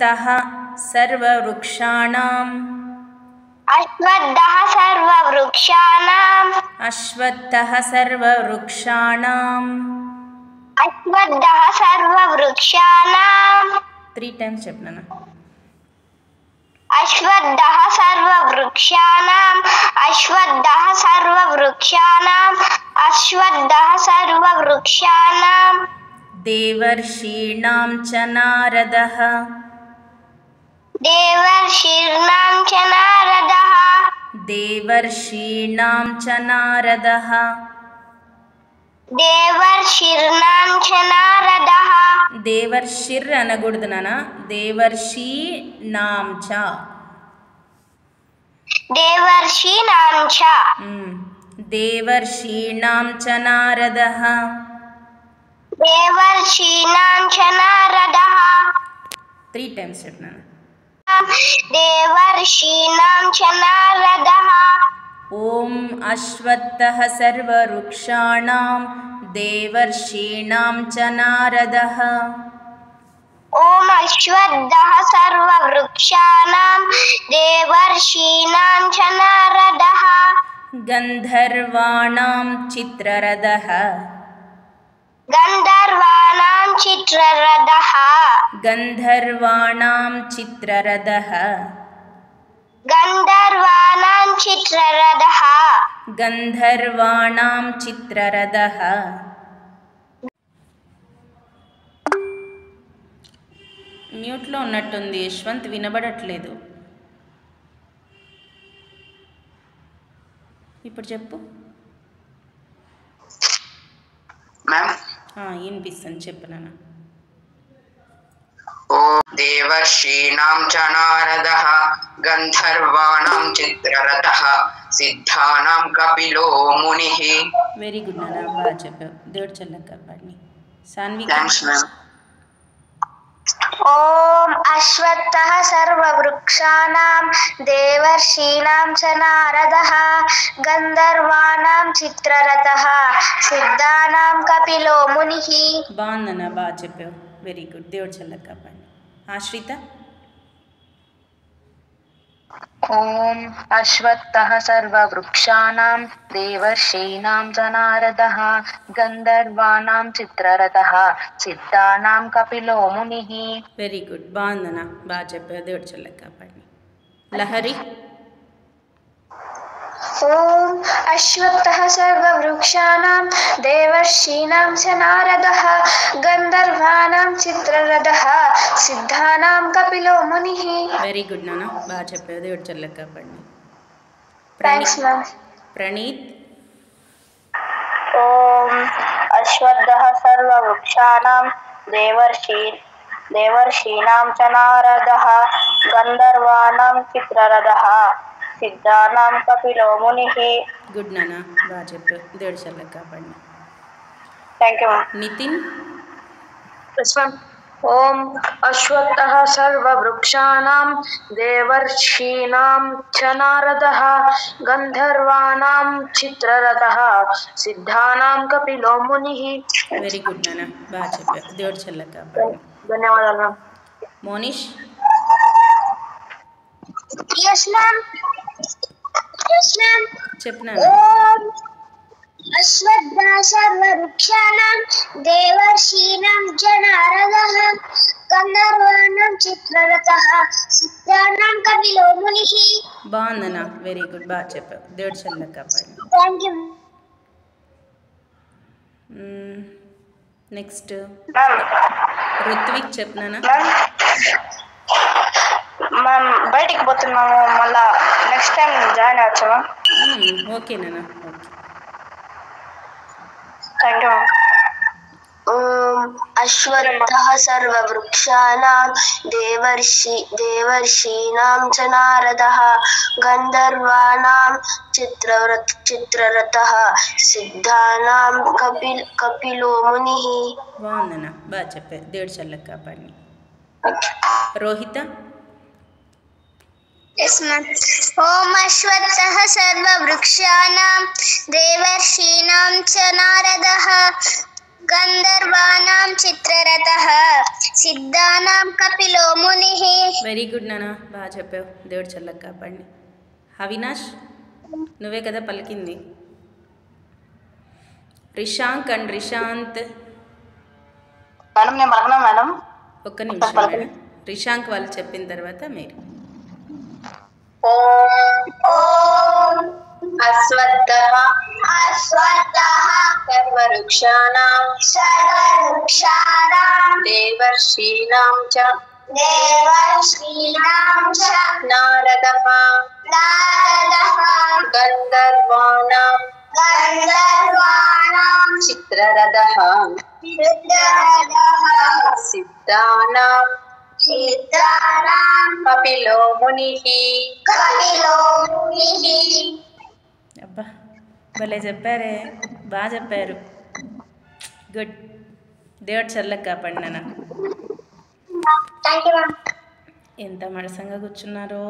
तः सर्ववृक्षाणाम् अश्वत्थः सर्ववृक्षाणाम् अश्वत्थः सर्ववृक्षाणाम् अश्वत्थः सर्ववृक्षाणाम् 3 times చెప్పనా अश्वत्थः सर्ववृक्षाणाम् अश्वत्थः सर्ववृक्षाणाम् अश्वत्थः सर्ववृक्षाणाम् देवर्षीणां च नारदः देवर्षीणां च नारदः देवर्षीणां च नारदः देवर्षीणां च नारदः देवर्षिर् అనకూడదు నాన్న देवर्षीणां च देवर्षीणां च देवर्षीणां च नारदः देवर्षीणां च नारदः 3 times చెప్పనా देवर्षीणां च नारदः ॐ अश्वत्थः सर्ववृक्षाणां देवर्षीणां च नारदः ॐ अश्वत्थः सर्ववृक्षाणां देवर्षीणां च नारदः गन्धर्वाणां चित्ररथः गन्धर्वाणां चित्ररथः गन्धर्वाणां चित्ररथः गन्धर्वाणां चित्ररथः गन्धर्वाणां चित्ररथः మ్యూట్లో ఉన్నట్టుంది యశ్వంత్ వినబడట్లేదు ఇప్పుడు చెప్పు మ్యామ్ వినిపిస్తుంది చెప్పు నాన్న ఓం దేవర్షీణాం చ నారదః గంధర్వాణాం చిత్రరథః సిద్ధానాం కపిలో మునిః వెరీ గుడ్ నాన్న బాగా చెప్పావు దేవుడు చల్లగా పాడిని సాన్విక థ్యాంక్స్ మ్యామ్ ॐ अश्वत्थः सर्ववृक्षाणां देवर्षीणां च नारदः गन्धर्वाणां चित्ररथः सिद्धानां कपिलो मुनिः బాగుందన్న బాగా చెప్పావు వెరీ గుడ్ దేవుడు చల్లగా పాడిని ఆశ్రిత ॐ अश्वत्थः सर्ववृक्षाणां देवर्षीणां च नारदः गन्धर्वाणां चित्ररथः सिद्धानां कपिलो मुनिः వెరీ గుడ్ బాగుందన్న బాగా చెప్పావు దేవుడు చల్లగా పాడిని లహరి ॐ अश्वत्थः सर्ववृक्षाणां देवर्षीणां च नारदः गन्धर्वाणां चित्ररथः सिद्धानां कपिलो मुनिः వెరీ గుడ్ నాన్న బాగా చెప్పావు దేవుడు చల్లగా పాడిని Thanks, ma'am. ప్రణీత్ ॐ अश्वत्थः सर्ववृक्षाणां देवर्षीणां च नारदः गन्धर्वाणां चित्ररथः सिद्धानां कपिलो मुनिः గుడ్ నాన్న బాగా చెప్పావు దేవుడు చల్లగా పాడిని Thank you, ma'am. నితిన్ ॐ अश्वत्थः सर्ववृक्षाणां देवर्षीणां च नारदः गन्धर्वाणां चित्ररथः सिद्धानां कपिलो मुनिः వెరీ గుడ్ నాన్న బాగా చెప్పావు దేవుడు చల్లగా పాడిని ధన్యవాదాలు Monish Yes, ma'am. Yes, ma'am. చెప్పు నాన్న ॐ अश्वत्थः सर्ववृक्षाणां देवर्षीणां च नारदः गन्धर्वाणां चित्ररथः सिद्धानां कपिलो मुनिः బాగుందన్న వెరీ గుడ్ బాగా చెప్పావు దేవుడు చల్లగా పాడిని Thank you, next ma'am. Ritvik చెప్పినానా మ్యామ్ బయటికి పోతున్నాము మళ్ళా నెక్స్ట్ టైం జాయిన్ అవ్వచ్చా మ్యామ్ ఓకేనా ఓకే థ్యాంక్ యూ మ్యామ్ ॐ अश्वत्थः सर्ववृक्षाणां देवर्षीणां च नारदः गन्धर्वाणां चित्ररथः सिद्धानां कपिलो मुनिः బాగుందన్న బాగా చెప్పారు దేవుడు చల్లగా కాపాడిని రోహిత Yes, ma'am. ॐ अश्वत्थः सर्ववृक्षाणां देवर्षीणां च नारदः गन्धर्वाणां चित्ररथः सिद्धानां कपिलो मुनिः. వెరీ గుడ్ నాన్న, బాగా చెప్పావు. దేవుడు చల్లగా కాపాడిని. అవినాష్, నువ్వే కదా పలికింది. రిషాంక్ అండ్ రిషాంత్. మేడం నేను పలకనా మేడం? ఒక్క నిమిషం మేడం. రిషాంక్ వాళ్ళు చెప్పిన తర్వాత మీరు. ఓం అశ్వత్థః సర్వవృక్షాణాం దేవర్షీణాం చ నారదః గంధర్వాణాం చిత్రరథః సిద్ధానాం కపిలో మునిః. అబ్బా భలే చెప్పారే, బాగా చెప్పారు. గుడ్. దేవుడు చల్లగా కాపాడి నాన్న. ఎంత మడసంగా కూర్చున్నారో.